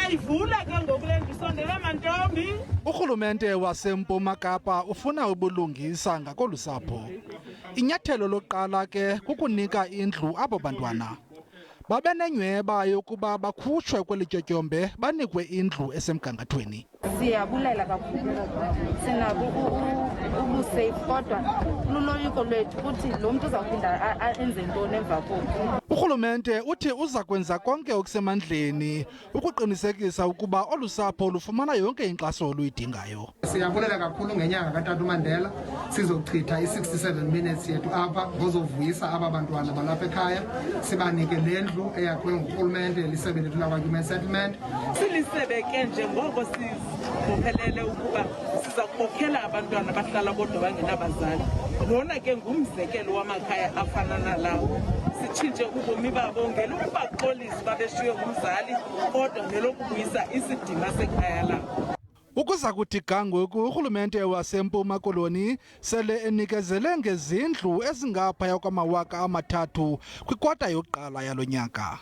Siyayivula ke ngoku le ndlu, sondela mantombi. Urhulumente waseMpuma Kapa ufuna ubulungisa ngakolusapho. Inyathelo lokuqala ke kukunika indlu abo bantwana. Babe nenyweba yokuba bakhutshwe kweli tyotyombe banikwe indlu esemgangathweni. Siyabulela kakhulu, sinabo ubusafe kodwa luloyiko lwethu ukuthi lo muntu uzawuphinda enze ntoni emva koku. Urhulumente uthi uza kwenza konke okusemandleni ukuqinisekisa ukuba olusapho lufumana yonke inkxaso oluyidingayo. Siyabulela kakhulu ngenyanga kaTata uMandela sizochitha i-67 minutes yethu apha ngozovuyisa aba bantwana balapha ekhaya, sibanike le ndlu eyakhiwe ngurhulumente lisebe lethu lakwa-human settlement. Silisebe ke njengoko sizibophelele ukuba siza kubokhela abantwana bahlala bodwa bangenabazali. Lona ke ngumzekelo wamakhaya afana nalawo. Sitshintshe ubomi babo ngelokubaxolisa babeshiywe ngumzali kodwa ngelokubuyisa isidima sekhaya labo. Ukuza kuthi ga ngoku urhulumente waseMpuma Koloni sele enikezele ngezindlu ezingaphaya kwama-3,000 kwikwata yokuqala yalo nyaka.